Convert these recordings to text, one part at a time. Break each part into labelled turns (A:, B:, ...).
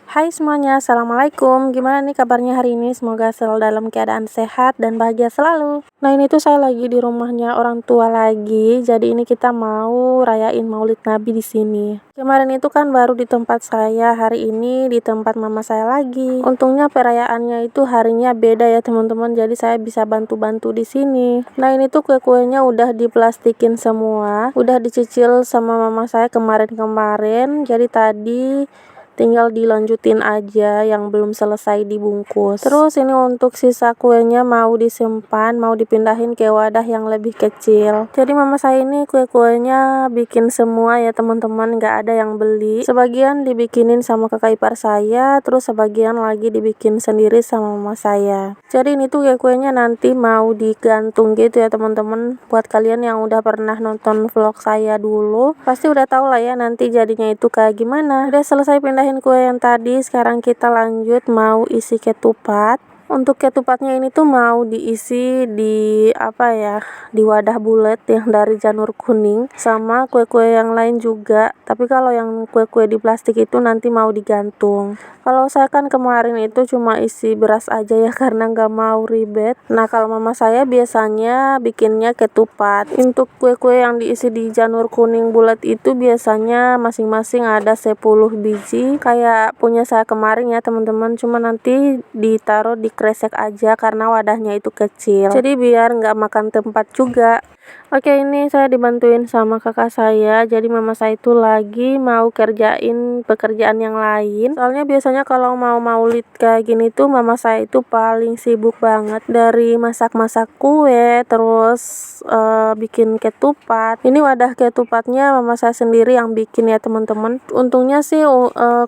A: Hai semuanya, Assalamualaikum. Gimana nih kabarnya hari ini? Semoga selalu dalam keadaan sehat dan bahagia selalu. Nah ini tuh saya lagi di rumahnya orang tua lagi. Jadi ini kita mau rayain Maulid Nabi di sini. Kemarin itu kan baru di tempat saya, hari ini di tempat mama saya lagi. Untungnya perayaannya itu harinya beda ya teman-teman. Jadi saya bisa bantu-bantu di sini. Nah ini tuh kue-kuenya udah diplastikin semua, udah dicicil sama mama saya kemarin-kemarin. Jadi tadi tinggal dilanjutin aja yang belum selesai dibungkus. Terus ini untuk sisa kuenya mau disimpan, mau dipindahin ke wadah yang lebih kecil. Jadi mama saya ini kue-kuenya bikin semua ya teman-teman, nggak ada yang beli. Sebagian dibikinin sama kakak ipar saya, terus sebagian lagi dibikin sendiri sama mama saya. Jadi ini tuh kue-kuenya nanti mau digantung gitu ya teman-teman. Buat kalian yang udah pernah nonton vlog saya dulu, pasti udah tahu lah ya nanti jadinya itu kayak gimana. Udah selesai pindahin kue yang tadi, sekarang kita lanjut mau isi ketupat. Untuk ketupatnya ini tuh mau diisi di di wadah bulat yang dari janur kuning sama kue-kue yang lain juga. Tapi kalau yang kue-kue di plastik itu nanti mau digantung. Kalau saya kan kemarin itu cuma isi beras aja ya karena nggak mau ribet. Nah kalau mama saya biasanya bikinnya ketupat. Untuk kue-kue yang diisi di janur kuning bulat itu biasanya masing-masing ada 10 biji. Kayak punya saya kemarin ya teman-teman, cuma nanti ditaruh di kresek aja karena wadahnya itu kecil. Jadi biar nggak makan tempat juga. Oke, ini saya dibantuin sama kakak saya. Jadi mama saya itu lagi mau kerjain pekerjaan yang lain. Soalnya biasanya kalau mau maulid kayak gini tuh mama saya itu paling sibuk banget. Dari masak-masak kue, terus bikin ketupat. Ini wadah ketupatnya mama saya sendiri yang bikin ya teman-teman. Untungnya sih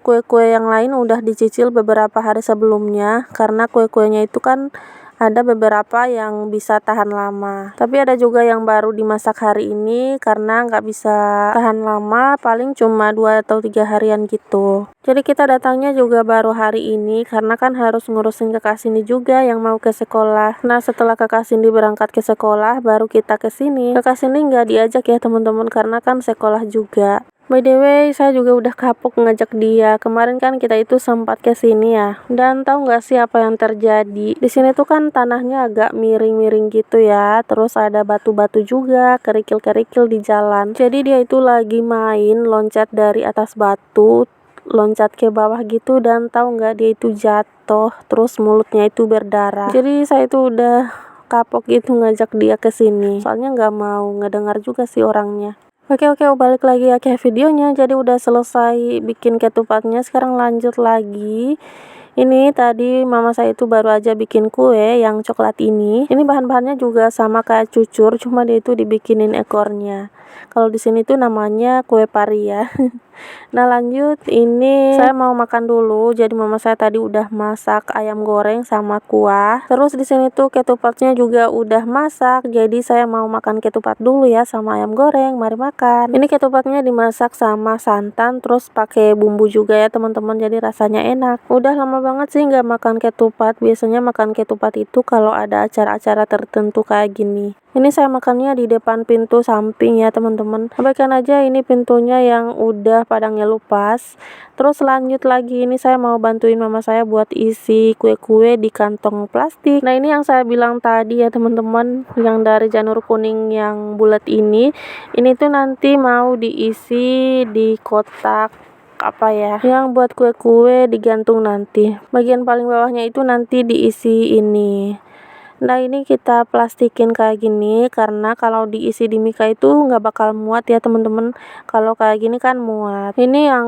A: kue-kue yang lain udah dicicil beberapa hari sebelumnya. Karena kue-kuenya itu kan ada beberapa yang bisa tahan lama, tapi ada juga yang baru dimasak hari ini karena nggak bisa tahan lama, paling cuma 2 atau 3 harian gitu. Jadi kita datangnya juga baru hari ini karena kan harus ngurusin kakak Cindy juga yang mau ke sekolah. Nah setelah kakak Cindy berangkat ke sekolah baru kita ke sini. Kakak Cindy nggak diajak ya teman-teman karena kan sekolah juga. By the way, saya juga udah kapok ngajak dia. Kemarin kan kita itu sempat ke sini ya. Dan tahu nggak sih apa yang terjadi? Di sini tuh kan tanahnya agak miring-miring gitu ya. Terus ada batu-batu juga, kerikil-kerikil di jalan. Jadi dia itu lagi main loncat dari atas batu, loncat ke bawah gitu, dan tahu nggak dia itu jatuh. Terus mulutnya itu berdarah. Jadi saya itu udah kapok gitu ngajak dia ke sini. Soalnya nggak mau ngedengar juga sih orangnya. Oke, balik lagi ya ke videonya. Jadi udah selesai bikin ketupatnya, sekarang lanjut lagi. Ini tadi mama saya itu baru aja bikin kue yang coklat ini. Ini bahan-bahannya juga sama kayak cucur, cuma dia itu dibikinin ekornya. Kalau di sini tuh namanya kue pari ya. Nah lanjut, ini saya mau makan dulu. Jadi mama saya tadi udah masak ayam goreng sama kuah. Terus di sini tuh ketupatnya juga udah masak. Jadi saya mau makan ketupat dulu ya sama ayam goreng. Mari makan. Ini ketupatnya dimasak sama santan, terus pakai bumbu juga ya teman-teman. Jadi rasanya enak. Udah lama banget sih nggak makan ketupat. Biasanya makan ketupat itu kalau ada acara-acara tertentu kayak gini. Ini saya makannya di depan pintu samping ya teman-teman. Abaikan aja ini pintunya yang udah pada ngelupas. Terus lanjut lagi, ini saya mau bantuin mama saya buat isi kue-kue di kantong plastik. Nah ini yang saya bilang tadi ya teman-teman, yang dari janur kuning yang bulat ini tuh nanti mau diisi di kotak yang buat kue-kue digantung nanti. Bagian paling bawahnya itu nanti diisi ini. Nah ini kita plastikin kayak gini karena kalau diisi di mika itu nggak bakal muat ya teman-teman. Kalau kayak gini kan muat. Ini yang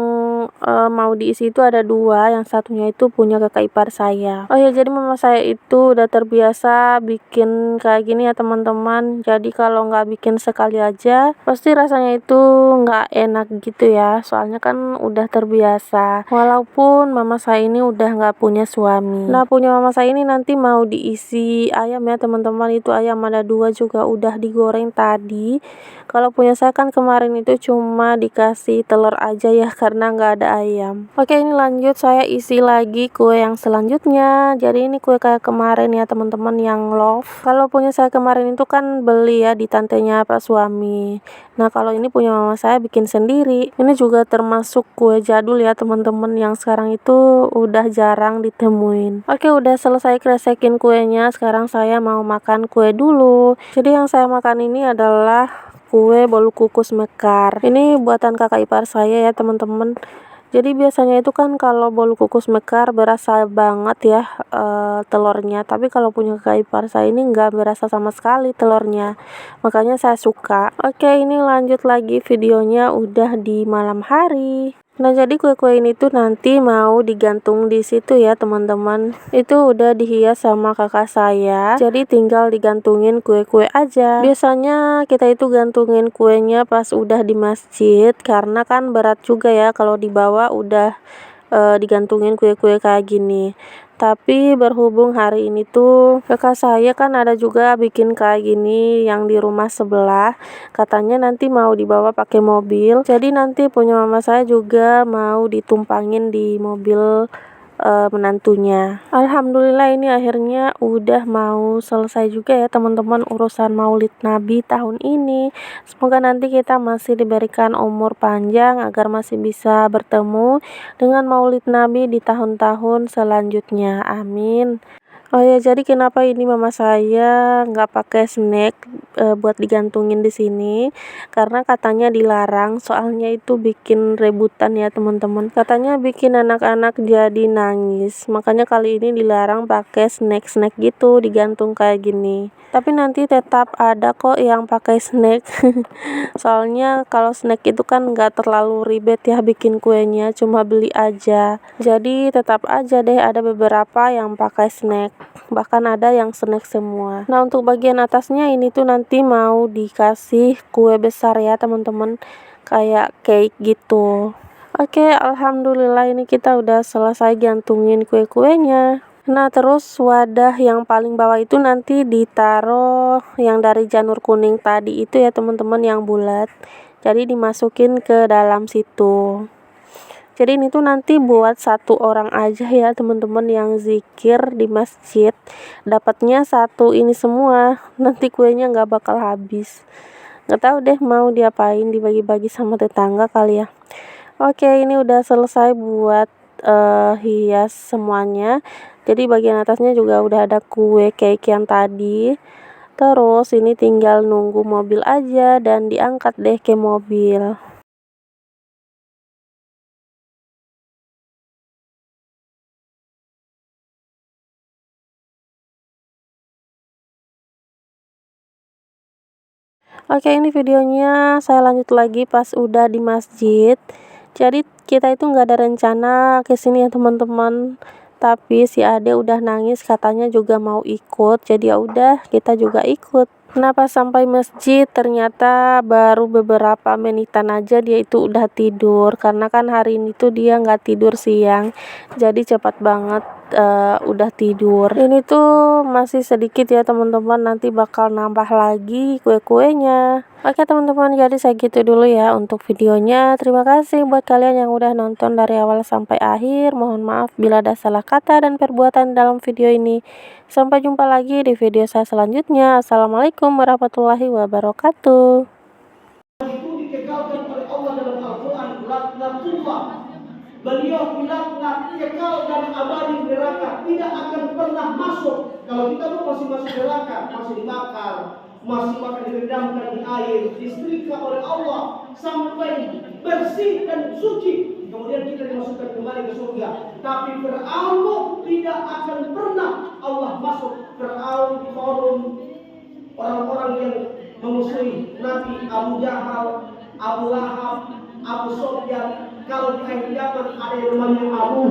A: mau diisi itu ada 2, yang satunya itu punya kakak ipar saya. Oh ya, jadi mama saya itu udah terbiasa bikin kayak gini ya teman-teman. Jadi kalau nggak bikin sekali aja pasti rasanya itu nggak enak gitu ya. Soalnya kan udah terbiasa. Walaupun mama saya ini udah nggak punya suami. Nah punya mama saya ini nanti mau diisi ayam ya teman-teman. Itu ayam ada 2 juga udah digoreng tadi. Kalau punya saya kan kemarin itu cuma dikasih telur aja ya, karena nggak ada ayam. Oke, ini lanjut saya isi lagi kue yang selanjutnya. Jadi ini kue kayak kemarin ya teman-teman, yang love. Kalau punya saya kemarin itu kan beli ya di tantenya Pak suami. Nah, kalau ini punya mama saya bikin sendiri. Ini juga termasuk kue jadul ya teman-teman, yang sekarang itu udah jarang ditemuin. Oke, udah selesai kresekin kuenya. Sekarang saya mau makan kue dulu. Jadi yang saya makan ini adalah kue bolu kukus mekar. Ini buatan kakak ipar saya ya teman-teman. Jadi biasanya itu kan kalau bolu kukus mekar berasa banget ya telurnya. Tapi kalau punya kakak ipar saya ini nggak berasa sama sekali telurnya. Makanya saya suka. Oke, ini lanjut lagi videonya udah di malam hari. Nah, jadi kue-kue ini tuh nanti mau digantung di situ ya teman-teman. Itu udah dihias sama kakak saya. Jadi tinggal digantungin kue-kue aja. Biasanya kita itu gantungin kuenya pas udah di masjid, karena kan berat juga ya kalau dibawa udah digantungin kue-kue kayak gini. Tapi berhubung hari ini tuh kakak saya kan ada juga bikin kayak gini yang di rumah sebelah, katanya nanti mau dibawa pakai mobil. Jadi nanti punya mama saya juga mau ditumpangin di mobil menantunya. Alhamdulillah ini akhirnya udah mau selesai juga ya teman-teman urusan Maulid Nabi tahun ini. Semoga nanti kita masih diberikan umur panjang agar masih bisa bertemu dengan Maulid Nabi di tahun-tahun selanjutnya. Amin. Oh ya, jadi kenapa ini mama saya nggak pakai snack buat digantungin di sini? Karena katanya dilarang, soalnya itu bikin rebutan ya teman-teman. Katanya bikin anak-anak jadi nangis. Makanya kali ini dilarang pakai snack-snack gitu digantung kayak gini. Tapi nanti tetap ada kok yang pakai snack. Soalnya kalau snack itu kan nggak terlalu ribet ya bikin kuenya, cuma beli aja. Jadi tetap aja deh ada beberapa yang pakai snack. Bahkan ada yang snack semua. Nah, untuk bagian atasnya ini tuh nanti mau dikasih kue besar ya teman-teman, kayak cake gitu. Oke, alhamdulillah ini kita udah selesai gantungin kue-kuenya. Nah, terus wadah yang paling bawah itu nanti ditaruh yang dari janur kuning tadi itu ya teman-teman, yang bulat. Jadi dimasukin ke dalam situ. Jadi ini tuh nanti buat satu orang aja ya teman-teman yang zikir di masjid. Dapatnya satu ini semua. Nanti kuenya nggak bakal habis. Nggak tahu deh mau diapain, dibagi-bagi sama tetangga kali ya. Oke, ini udah selesai buat hias semuanya. Jadi bagian atasnya juga udah ada kue cake yang tadi. Terus ini tinggal nunggu mobil aja dan diangkat deh ke mobil. Oke, ini videonya saya lanjut lagi pas udah di masjid. Jadi kita itu nggak ada rencana ke sini ya teman-teman. Tapi si Ade udah nangis, katanya juga mau ikut. Jadi ya udah, kita juga ikut. Kenapa sampai masjid ternyata baru beberapa menitan aja dia itu udah tidur, karena kan hari ini tuh dia nggak tidur siang, jadi cepat banget udah tidur. Ini tuh masih sedikit ya teman-teman, nanti bakal nambah lagi kue-kuenya. Oke teman-teman, jadi saya gitu dulu ya untuk videonya. Terima kasih buat kalian yang udah nonton dari awal sampai akhir. Mohon maaf bila ada salah kata dan perbuatan dalam video ini. Sampai jumpa lagi di video saya selanjutnya. Assalamualaikum warahmatullahi wabarakatuh.
B: Itu dikekalkan oleh Allah dalam Al-Quran, laknatullah. Beliau dilaknat, kekal dan abadi di neraka, tidak akan pernah masuk. Kalau kita masih masuk neraka, masih dibakar, masih akan direndamkan di air, disetrika oleh Allah sampai bersih dan suci. Kemudian kita dimasukkan kembali ke surga. Tapi Fir'aun tidak akan pernah Allah masuk. Fir'aun, Qarun, orang-orang yang memusuhi Nabi, Abu Jahal, Abu Lahab, Abu Sufyan. Kalau di akhir zaman ada yang namanya Abu